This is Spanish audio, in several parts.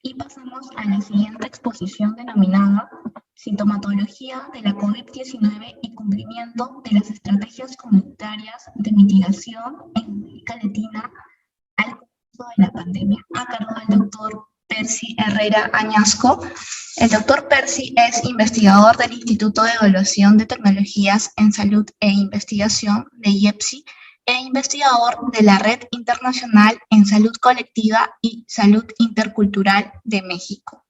Y pasamos a la siguiente exposición denominada Sintomatología de la COVID-19 y cumplimiento de las estrategias comunitarias de mitigación en América Latina al comienzo de la pandemia, a cargo del doctor Percy Herrera Añasco. El doctor Percy es investigador del Instituto de Evaluación de Tecnologías en Salud e Investigación de IEPSI e investigador de la Red Internacional en Salud Colectiva y Salud Intercultural de México.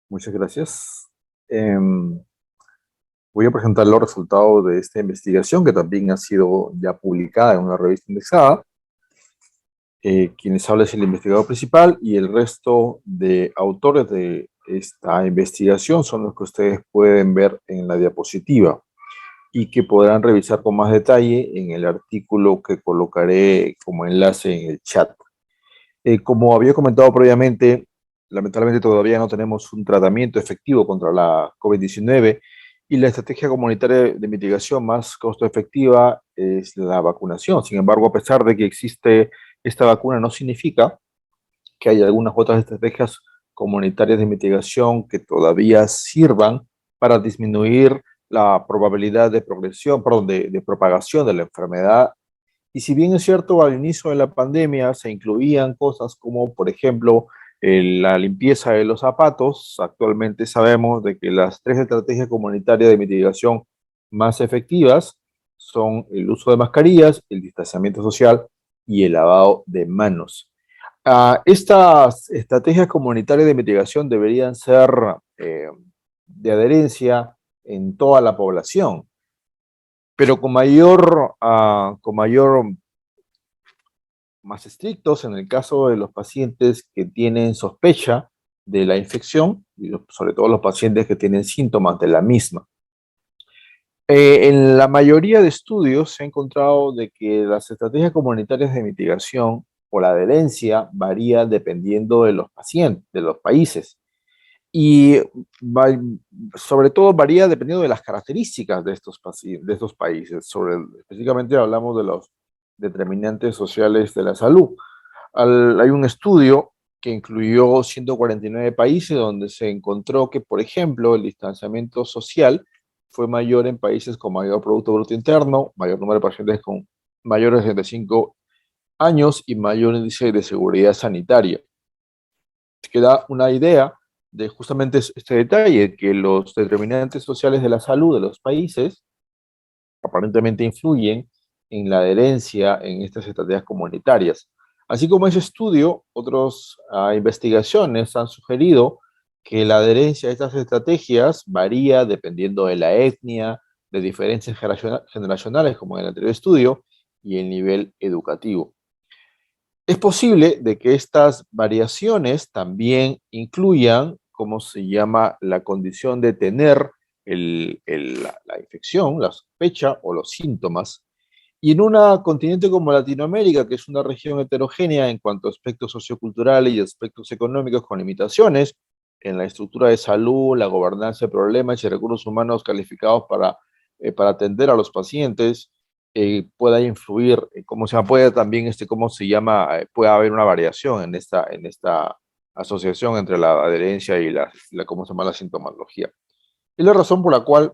Muchas gracias. Voy a presentar los resultados de esta investigación que también ha sido ya publicada en una revista indexada. Quienes hablan es el investigador principal y el resto de autores de esta investigación son los que ustedes pueden ver en la diapositiva y que podrán revisar con más detalle en el artículo que colocaré como enlace en el chat. Como había comentado previamente, lamentablemente todavía no tenemos un tratamiento efectivo contra la COVID-19 y la estrategia comunitaria de mitigación más costo efectiva es la vacunación. Sin embargo, a pesar de que existe esta vacuna, no significa que haya algunas otras estrategias comunitarias de mitigación que todavía sirvan para disminuir la probabilidad de progresión, perdón, de propagación de la enfermedad. Y si bien es cierto, al inicio de la pandemia se incluían cosas como, por ejemplo, la limpieza de los zapatos, actualmente sabemos de que las 3 estrategias comunitarias de mitigación más efectivas son el uso de mascarillas, el distanciamiento social y el lavado de manos. Estas estrategias comunitarias de mitigación deberían ser de adherencia en toda la población, pero más estrictos en el caso de los pacientes que tienen sospecha de la infección, y sobre todo los pacientes que tienen síntomas de la misma. En la mayoría de estudios se ha encontrado de que las estrategias comunitarias de mitigación o la adherencia varía dependiendo de los pacientes, de los países. Y sobre todo varía dependiendo de las características de estos países. Específicamente hablamos de los determinantes sociales de la salud. Hay un estudio que incluyó 149 países donde se encontró que, por ejemplo, el distanciamiento social fue mayor en países con mayor Producto Bruto Interno, mayor número de pacientes con mayores de 65 años y mayor índice de seguridad sanitaria. Que da una idea de justamente este detalle, que los determinantes sociales de la salud de los países aparentemente influyen en la adherencia en estas estrategias comunitarias. Así como ese estudio, otras investigaciones han sugerido que la adherencia a estas estrategias varía dependiendo de la etnia, de diferencias generacionales, como en el anterior estudio, y el nivel educativo. Es posible de que estas variaciones también incluyan, como se llama, la condición de tener la infección, la sospecha o los síntomas. Y en un continente como Latinoamérica, que es una región heterogénea en cuanto a aspectos socioculturales y aspectos económicos con limitaciones, en la estructura de salud, la gobernanza de problemas y recursos humanos calificados para atender a los pacientes, pueda influir, puede también, puede haber una variación en esta asociación entre la adherencia y la sintomología. Es la razón por la cual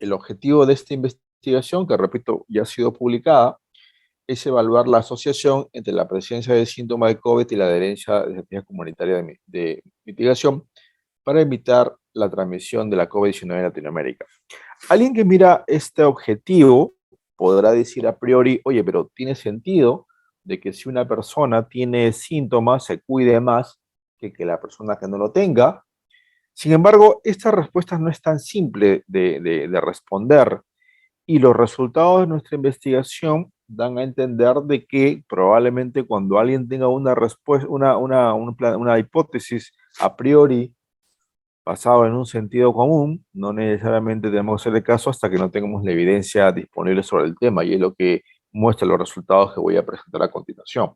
el objetivo de esta investigación, que repito, ya ha sido publicada, es evaluar la asociación entre la presencia de síntomas de COVID y la adherencia de estrategias comunitarias de mitigación para evitar la transmisión de la COVID-19 en Latinoamérica. Alguien que mira este objetivo podrá decir a priori, oye, pero tiene sentido de que si una persona tiene síntomas se cuide más que la persona que no lo tenga. Sin embargo, esta respuesta no es tan simple de responder y los resultados de nuestra investigación dan a entender de que probablemente cuando alguien tenga una respuesta, una hipótesis a priori basado en un sentido común, no necesariamente tenemos que hacerle caso hasta que no tengamos la evidencia disponible sobre el tema, y es lo que muestra los resultados que voy a presentar a continuación.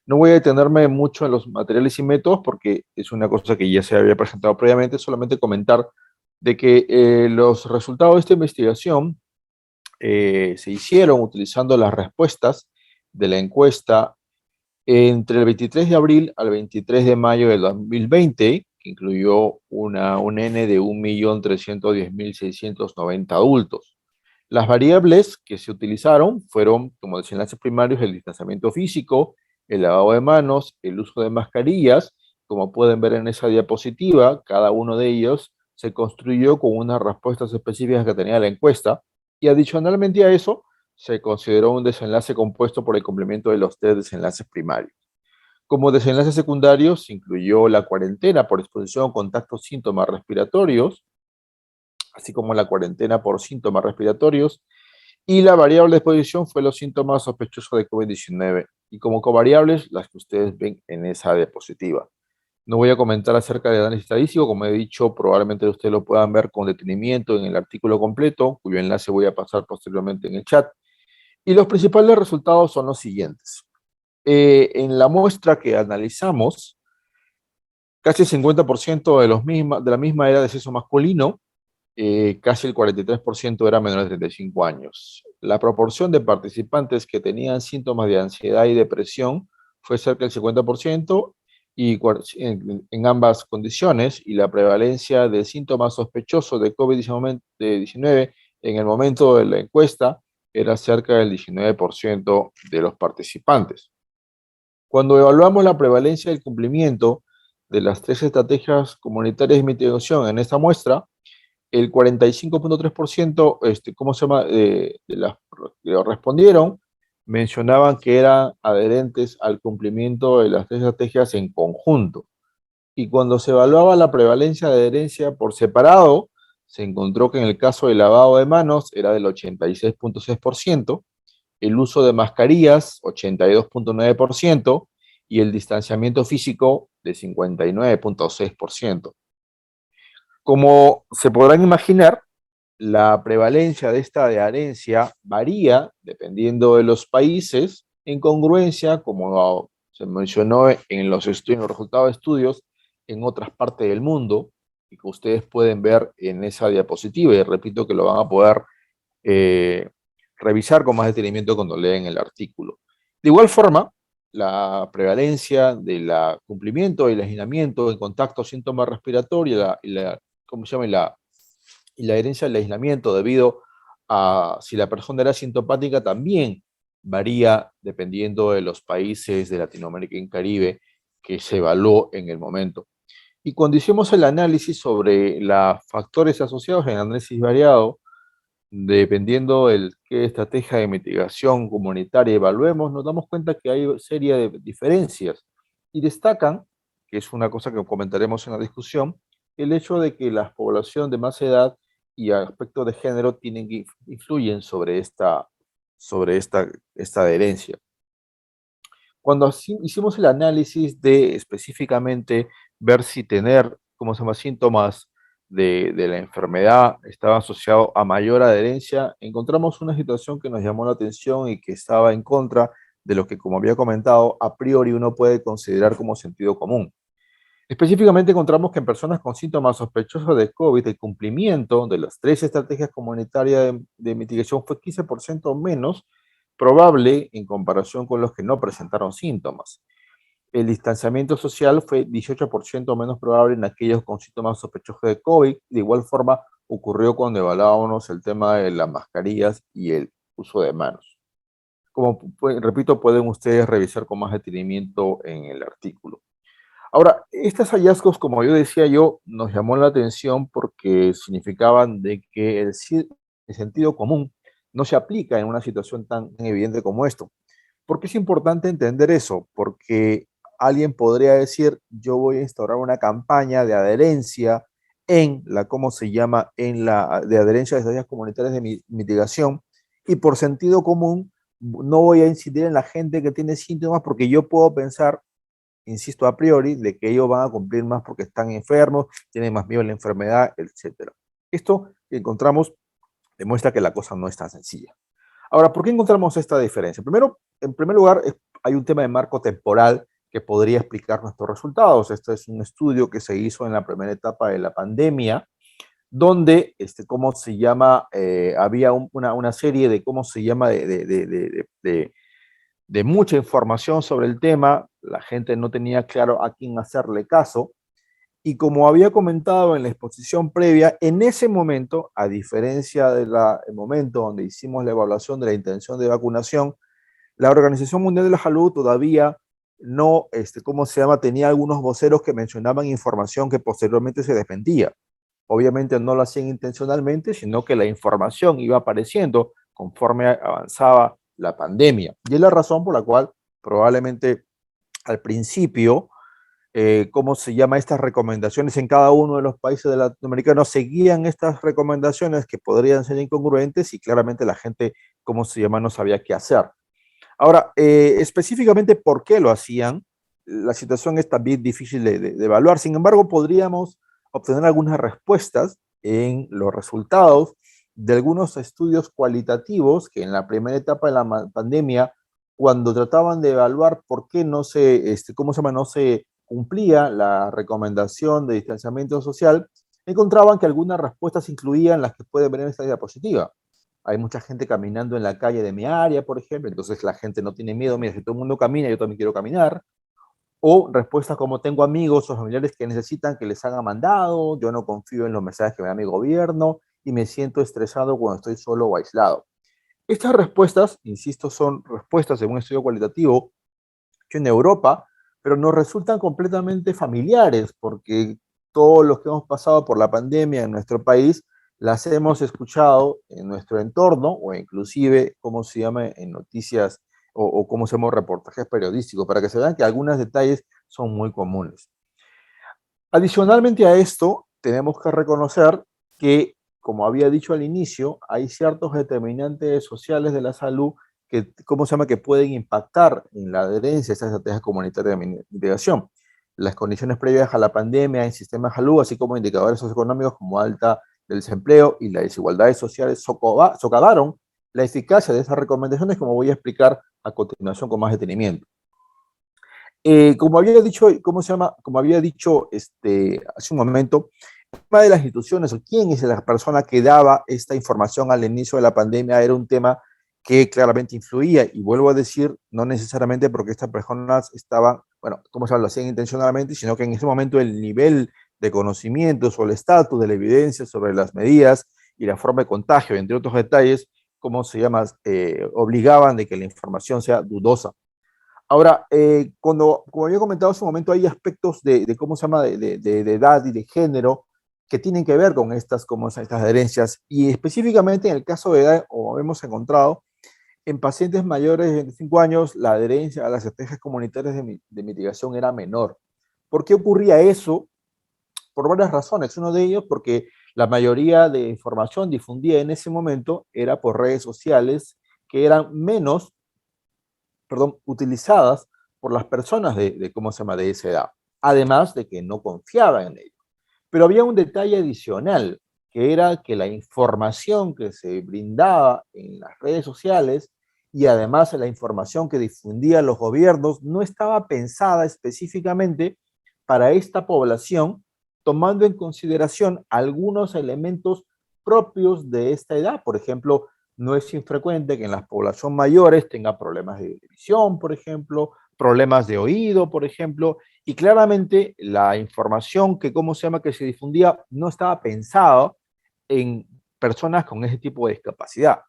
No voy a detenerme mucho en los materiales y métodos porque es una cosa que ya se había presentado previamente, solamente comentar de que los resultados de esta investigación se hicieron utilizando las respuestas de la encuesta Entre el 23 de abril al 23 de mayo del 2020, que incluyó un N de 1.310.690 adultos. Las variables que se utilizaron fueron, como desenlaces primarios, el distanciamiento físico, el lavado de manos, el uso de mascarillas. Como pueden ver en esa diapositiva, cada uno de ellos se construyó con unas respuestas específicas que tenía la encuesta, y adicionalmente a eso, se consideró un desenlace compuesto por el complemento de los tres desenlaces primarios. Como desenlaces secundarios, se incluyó la cuarentena por exposición a contactos síntomas respiratorios, así como la cuarentena por síntomas respiratorios, y la variable de exposición fue los síntomas sospechosos de COVID-19, y como covariables, las que ustedes ven en esa diapositiva. No voy a comentar acerca del análisis estadístico, como he dicho, probablemente ustedes lo puedan ver con detenimiento en el artículo completo, cuyo enlace voy a pasar posteriormente en el chat. Y los principales resultados son los siguientes. En la muestra que analizamos, casi el 50% de la misma era de sexo masculino, casi el 43% era menor de 35 años. La proporción de participantes que tenían síntomas de ansiedad y depresión fue cerca del 50% y en ambas condiciones, y la prevalencia de síntomas sospechosos de COVID-19 en el momento de la encuesta era cerca del 19% de los participantes. Cuando evaluamos la prevalencia del cumplimiento de las tres estrategias comunitarias de mitigación en esta muestra, el 45.3%, ¿cómo se llama? De las que respondieron, mencionaban que eran adherentes al cumplimiento de las tres estrategias en conjunto. Y cuando se evaluaba la prevalencia de adherencia por separado, se encontró que en el caso del lavado de manos era del 86.6%, el uso de mascarillas 82.9% y el distanciamiento físico de 59.6%. Como se podrán imaginar, la prevalencia de esta adherencia varía dependiendo de los países, en congruencia, como se mencionó en los resultados de estudios en otras partes del mundo, y que ustedes pueden ver en esa diapositiva, y repito que lo van a poder eh, revisar con más detenimiento cuando leen el artículo. De igual forma, la prevalencia del cumplimiento y el aislamiento en contacto síntomas respiratorios ¿cómo se llama? Y la adherencia al aislamiento debido a si la persona era sintomática también varía dependiendo de los países de Latinoamérica y Caribe que se evaluó en el momento. Y cuando hicimos el análisis sobre los factores asociados en análisis variado, dependiendo de qué estrategia de mitigación comunitaria evaluemos, nos damos cuenta que hay serie de diferencias y destacan, que es una cosa que comentaremos en la discusión, el hecho de que la población de más edad y aspectos de género influyen sobre esta adherencia. Cuando hicimos el análisis de específicamente ver si tener, ¿cómo se llama?, síntomas de la enfermedad estaba asociado a mayor adherencia, encontramos una situación que nos llamó la atención y que estaba en contra de lo que, como había comentado, a priori uno puede considerar como sentido común. Específicamente encontramos que en personas con síntomas sospechosos de COVID, el cumplimiento de las tres estrategias comunitarias de mitigación fue 15% menos probable en comparación con los que no presentaron síntomas. El distanciamiento social fue 18% menos probable en aquellos con síntomas sospechosos de COVID. De igual forma, ocurrió cuando evaluábamos el tema de las mascarillas y el uso de manos. Como repito, pueden ustedes revisar con más detenimiento en el artículo. Ahora, estos hallazgos, como yo decía nos llamó la atención porque significaban de que el sentido común no se aplica en una situación tan evidente como esto. ¿Por qué es importante entender eso? Porque alguien podría decir, yo voy a instaurar una campaña de adherencia ¿cómo se llama? De adherencia a estrategias comunitarias de mitigación, y por sentido común no voy a incidir en la gente que tiene síntomas porque yo puedo pensar, insisto, a priori, de que ellos van a cumplir más porque están enfermos, tienen más miedo a la enfermedad, etc. Esto que encontramos demuestra que la cosa no es tan sencilla. Ahora, ¿por qué encontramos esta diferencia? Primero, en primer lugar, hay un tema de marco temporal que podría explicar nuestros resultados. Este es un estudio que se hizo en la primera etapa de la pandemia, donde, ¿cómo se llama? Había una serie de, ¿cómo se llama? de mucha información sobre el tema, la gente no tenía claro a quién hacerle caso, y como había comentado en la exposición previa, en ese momento, a diferencia del momento donde hicimos la evaluación de la intención de vacunación, la Organización Mundial de la Salud todavía no, ¿cómo se llama? Tenía algunos voceros que mencionaban información que posteriormente se desmentía. Obviamente no lo hacían intencionalmente, sino que la información iba apareciendo conforme avanzaba la pandemia. Y es la razón por la cual probablemente al principio, ¿cómo se llama? Estas recomendaciones en cada uno de los países de latinoamericanos seguían estas recomendaciones que podrían ser incongruentes y claramente la gente, ¿cómo se llama? No sabía qué hacer. Ahora, específicamente por qué lo hacían, la situación es también difícil de evaluar. Sin embargo, podríamos obtener algunas respuestas en los resultados de algunos estudios cualitativos que en la primera etapa de la pandemia, cuando trataban de evaluar por qué no se, ¿cómo se llama? No se cumplía la recomendación de distanciamiento social, encontraban que algunas respuestas incluían las que pueden ver en esta diapositiva. Hay mucha gente caminando en la calle de mi área, por ejemplo, entonces la gente no tiene miedo, mira, si todo el mundo camina, yo también quiero caminar. O respuestas como tengo amigos o familiares que necesitan que les hagan mandado, yo no confío en los mensajes que me da mi gobierno y me siento estresado cuando estoy solo o aislado. Estas respuestas, insisto, son respuestas de un estudio cualitativo hecho en Europa, pero nos resultan completamente familiares porque todos los que hemos pasado por la pandemia en nuestro país las hemos escuchado en nuestro entorno o inclusive, ¿cómo se llama?, en noticias o cómo se llama, reportajes periodísticos, para que se vean que algunos detalles son muy comunes. Adicionalmente a esto, tenemos que reconocer que, como había dicho al inicio, hay ciertos determinantes sociales de la salud que, ¿cómo se llama?, que pueden impactar en la adherencia a esta estrategia comunitaria de mitigación. Las condiciones previas a la pandemia en sistema de salud, así como indicadores socioeconómicos como alta del desempleo y las desigualdades sociales, socavaron la eficacia de esas recomendaciones, como voy a explicar a continuación con más detenimiento. Como había dicho, ¿cómo se llama? Como había dicho hace un momento, el tema de las instituciones o quién es la persona que daba esta información al inicio de la pandemia era un tema que claramente influía, y vuelvo a decir, no necesariamente porque estas personas estaban, bueno, como se lo hacían intencionalmente, sino que en ese momento el nivel de conocimientos o el estatus de la evidencia sobre las medidas y la forma de contagio, entre otros detalles, ¿cómo se llama?, obligaban de que la información sea dudosa. Ahora, como había comentado hace un momento, hay aspectos de cómo se llama, de edad y de género que tienen que ver con estas adherencias, y específicamente en el caso de edad, como hemos encontrado, en pacientes mayores de 25 años, la adherencia a las estrategias comunitarias de mitigación era menor. ¿Por qué ocurría eso? Por varias razones. Uno de ellos, porque la mayoría de información difundida en ese momento era por redes sociales que eran menos, perdón, utilizadas por las personas ¿cómo se llama?, de esa edad, además de que no confiaban en ello. Pero había un detalle adicional, que era que la información que se brindaba en las redes sociales y además la información que difundían los gobiernos no estaba pensada específicamente para esta población, tomando en consideración algunos elementos propios de esta edad. Por ejemplo, no es infrecuente que en la población mayores tenga problemas de visión, por ejemplo, problemas de oído, por ejemplo, y claramente la información que, ¿cómo se llama?, que se difundía no estaba pensada en personas con ese tipo de discapacidad,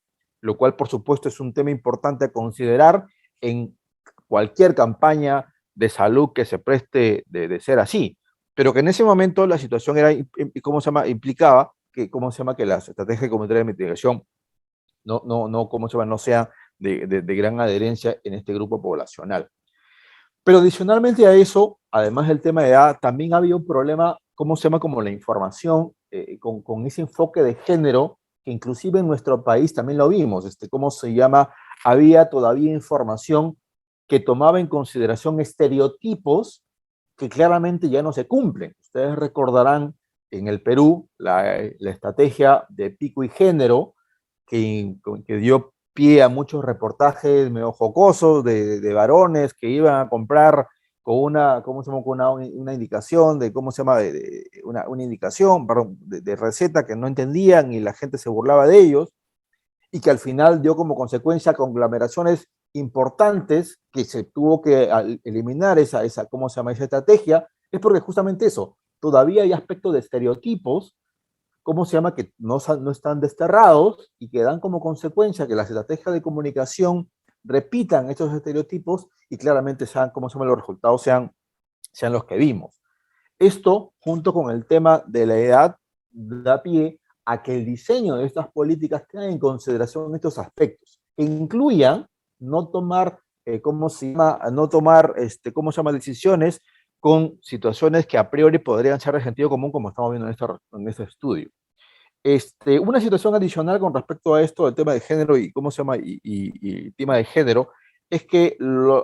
lo cual por supuesto es un tema importante a considerar en cualquier campaña de salud que se preste de ser así, pero que en ese momento la situación era, ¿cómo se llama?, implicaba que, ¿cómo se llama?, que las estrategias comunitarias de mitigación ¿cómo se llama?, no sea de gran adherencia en este grupo poblacional. Pero adicionalmente a eso, además del tema de edad, también había un problema, ¿cómo se llama?, como la información, con ese enfoque de género, que inclusive en nuestro país también lo vimos, ¿cómo se llama?, había todavía información que tomaba en consideración estereotipos que claramente ya no se cumplen. Ustedes recordarán en el Perú la estrategia de pico y género, que dio pie a muchos reportajes medio jocosos de varones que iban a comprar con una, ¿cómo se llama?, con una indicación de, ¿cómo se llama?, una indicación, perdón, de receta que no entendían y la gente se burlaba de ellos, y que al final dio como consecuencia conglomeraciones importantes que se tuvo que eliminar ¿cómo se llama? Esa estrategia, es porque justamente eso, todavía hay aspectos de estereotipos, ¿cómo se llama? Que no están desterrados y que dan como consecuencia que las estrategias de comunicación repitan estos estereotipos y claramente sean, ¿cómo se llama? Los resultados sean los que vimos. Esto, junto con el tema de la edad, da pie a que el diseño de estas políticas tenga en consideración estos aspectos, que incluyan no tomar, ¿cómo se llama? No tomar, ¿cómo se llama? Decisiones con situaciones que a priori podrían ser de sentido común, como estamos viendo en este estudio. Una situación adicional con respecto a esto, el tema de género y cómo se llama, y tema de género, es que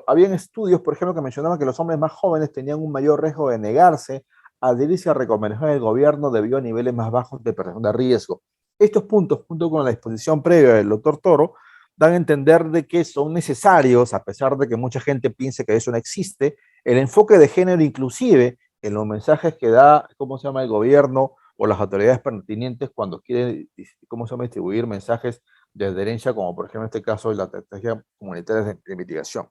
habían estudios, por ejemplo, que mencionaban que los hombres más jóvenes tenían un mayor riesgo de negarse a adherirse a recomendaciones del gobierno debido a niveles más bajos de percepción de riesgo. Estos puntos, junto con la exposición previa del doctor Toro, dan a entender de que son necesarios, a pesar de que mucha gente piense que eso no existe, el enfoque de género inclusive en los mensajes que da, ¿cómo se llama?, el gobierno o las autoridades pertinentes cuando quieren, ¿cómo se llama?, distribuir mensajes de adherencia, como por ejemplo en este caso de la estrategia comunitaria de mitigación.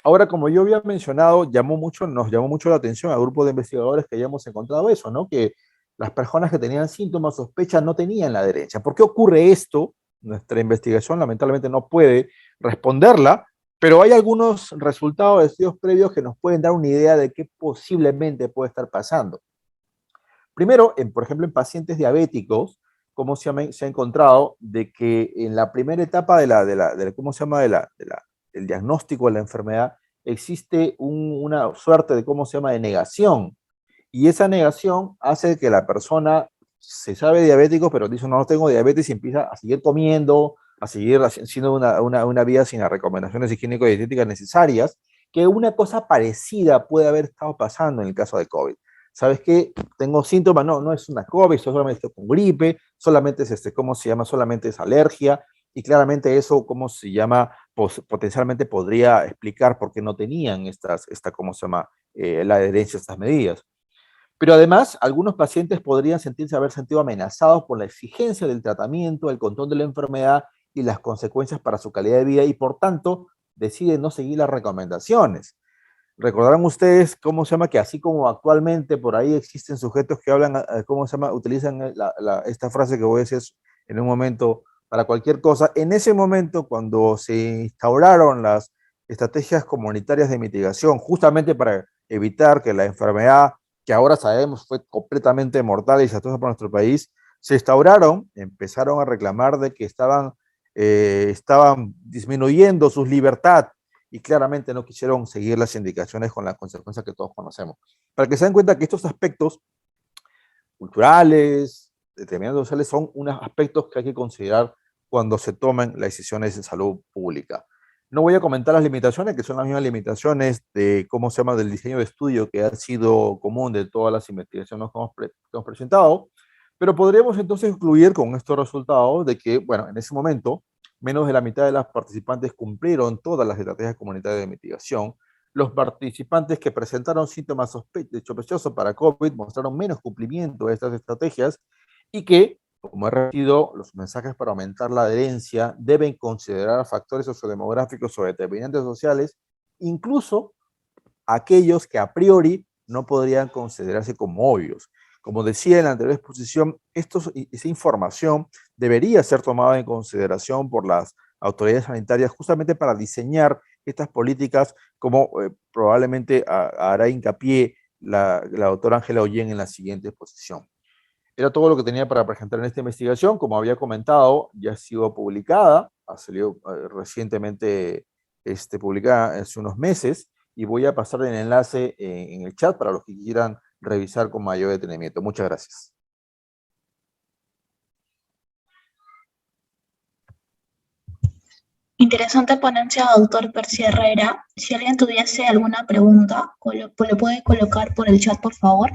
Ahora, como yo había mencionado, nos llamó mucho la atención al grupo de investigadores que hayamos encontrado eso, ¿no? Que las personas que tenían síntomas, sospechas, no tenían la adherencia. ¿Por qué ocurre esto? Nuestra investigación lamentablemente no puede responderla, pero hay algunos resultados de estudios previos que nos pueden dar una idea de qué posiblemente puede estar pasando. Primero, por ejemplo, en pacientes diabéticos, ¿cómo se ha encontrado de que en la primera etapa ¿cómo se llama? Del diagnóstico de la enfermedad, existe una suerte de, ¿cómo se llama?, de negación. Y esa negación hace que la persona se sabe diabético, pero dice, no tengo diabetes, y empieza a seguir comiendo, a seguir haciendo una vida sin las recomendaciones higiénico-dietéticas necesarias, que una cosa parecida puede haber estado pasando en el caso de COVID. ¿Sabes qué? Tengo síntomas, no es una COVID, solamente estoy con gripe, solamente es ¿cómo se llama? Solamente es alergia, y claramente eso, ¿cómo se llama? Potencialmente podría explicar por qué no tenían ¿cómo se llama? La adherencia a estas medidas. Pero además, algunos pacientes podrían haber sentido amenazados por la exigencia del tratamiento, el control de la enfermedad y las consecuencias para su calidad de vida, y por tanto deciden no seguir las recomendaciones. Recordarán ustedes, ¿cómo se llama? Que así como actualmente por ahí existen sujetos que hablan, ¿cómo se llama? Utilizan esta frase que voy a decir en un momento para cualquier cosa. En ese momento, cuando se instauraron las estrategias comunitarias de mitigación, justamente para evitar que la enfermedad, que ahora sabemos fue completamente mortal y desastrosa para nuestro país, se instauraron, empezaron a reclamar de que estaban disminuyendo su libertad, y claramente no quisieron seguir las indicaciones con las consecuencias que todos conocemos. Para que se den cuenta que estos aspectos culturales, determinados sociales, son unos aspectos que hay que considerar cuando se tomen las decisiones de salud pública. No voy a comentar las limitaciones, que son las mismas limitaciones de, ¿cómo se llama?, del diseño de estudio que ha sido común de todas las investigaciones que hemos presentado, pero podríamos entonces concluir con estos resultados de que, bueno, en ese momento, menos de la mitad de las participantes cumplieron todas las estrategias comunitarias de mitigación. Los participantes que presentaron síntomas sospechosos para COVID mostraron menos cumplimiento de estas estrategias, y que, como he repetido, los mensajes para aumentar la adherencia deben considerar factores sociodemográficos o determinantes sociales, incluso aquellos que a priori no podrían considerarse como obvios. Como decía en la anterior exposición, esa información debería ser tomada en consideración por las autoridades sanitarias justamente para diseñar estas políticas, como probablemente hará hincapié la doctora Ángela Ollén en la siguiente exposición. Era todo lo que tenía para presentar en esta investigación. Como había comentado, ya ha sido publicada, ha salido recientemente publicada hace unos meses, y voy a pasar el enlace en el chat para los que quieran revisar con mayor detenimiento. Muchas gracias. Interesante ponencia, doctor Percy Herrera. Si alguien tuviese alguna pregunta, lo puede colocar por el chat, por favor.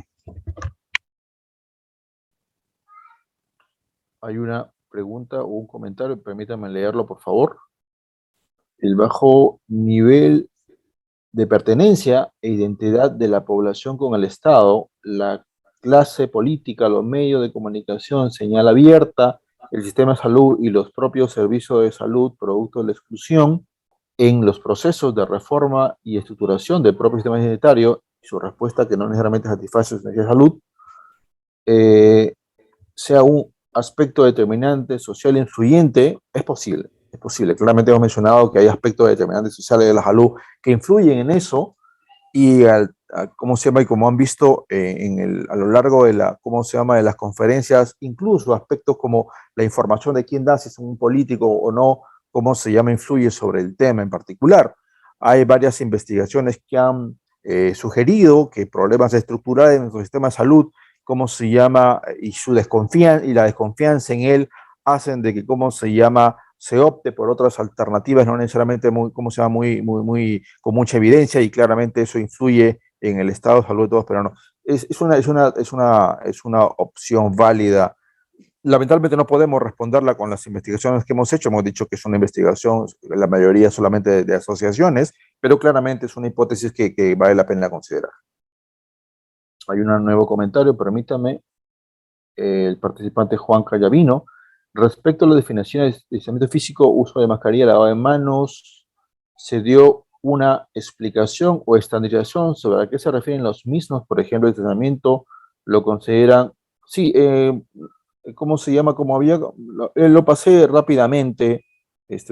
Hay una pregunta o un comentario, permítanme leerlo, por favor. El bajo nivel de pertenencia e identidad de la población con el Estado, la clase política, los medios de comunicación, señal abierta, el sistema de salud y los propios servicios de salud, producto de la exclusión, en los procesos de reforma y estructuración del propio sistema sanitario, y su respuesta que no necesariamente satisface su necesidad de salud, sea un aspecto determinante social influyente, es posible, es posible. Claramente hemos mencionado que hay aspectos determinantes sociales de la salud que influyen en eso, y ¿cómo se llama? Y como han visto a lo largo de ¿cómo se llama? De las conferencias, incluso aspectos como la información de quién da, si es un político o no, cómo se llama, influye sobre el tema en particular. Hay varias investigaciones que han sugerido que problemas estructurales en nuestro sistema de salud, cómo se llama, y su desconfianza y la desconfianza en él hacen de que, cómo se llama, se opte por otras alternativas, no necesariamente muy, ¿cómo se llama? Con mucha evidencia, y claramente eso influye en el estado de salud de todos, pero no, es una opción válida. Lamentablemente no podemos responderla con las investigaciones que hemos hecho. Hemos dicho que es una investigación, la mayoría solamente de asociaciones, pero claramente es una hipótesis que vale la pena considerar. Hay un nuevo comentario, permítame, el participante Juan Callavino. Respecto a las definiciones de distanciamiento físico, uso de mascarilla, lavado de manos, ¿se dio una explicación o estandarización sobre a qué se refieren los mismos? Por ejemplo, el distanciamiento lo consideran, sí, ¿cómo se llama? Como lo pasé rápidamente,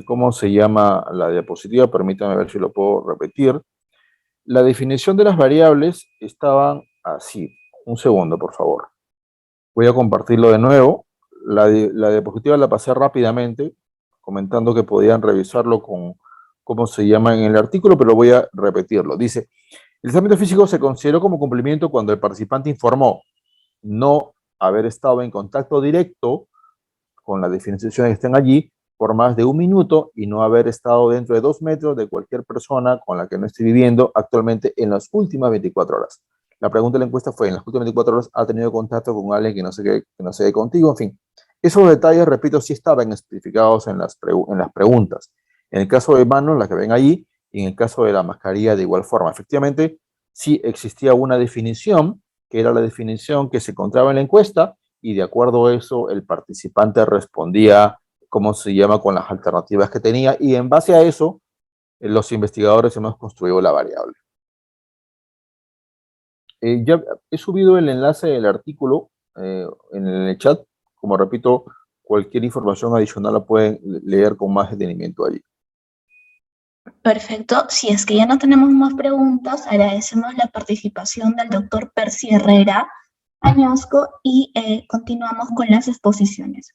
¿cómo se llama la diapositiva? Permítame ver si lo puedo repetir. La definición de las variables estaban así. Un segundo, por favor. Voy a compartirlo de nuevo. La diapositiva la pasé rápidamente, comentando que podían revisarlo con cómo se llama en el artículo, pero voy a repetirlo. Dice, el distanciamiento físico se consideró como cumplimiento cuando el participante informó no haber estado en contacto directo con las definiciones que estén allí por más de 1 minuto y no haber estado dentro de 2 metros de cualquier persona con la que no esté viviendo actualmente en las últimas 24 horas. La pregunta de la encuesta fue, ¿en las últimas 24 horas ha tenido contacto con alguien que no se quede contigo? En fin, esos detalles, repito, sí estaban especificados en las preguntas. En el caso de manos, las que ven allí, y en el caso de la mascarilla de igual forma. Efectivamente, sí existía una definición, que era la definición que se encontraba en la encuesta, y de acuerdo a eso, el participante respondía, ¿cómo se llama?, con las alternativas que tenía, y en base a eso, los investigadores hemos construido la variable. Ya he subido el enlace del artículo en el chat. Como repito, cualquier información adicional la pueden leer con más detenimiento allí. Perfecto. Si es que ya no tenemos más preguntas, agradecemos la participación del doctor Percy Herrera Añasco y continuamos con las exposiciones.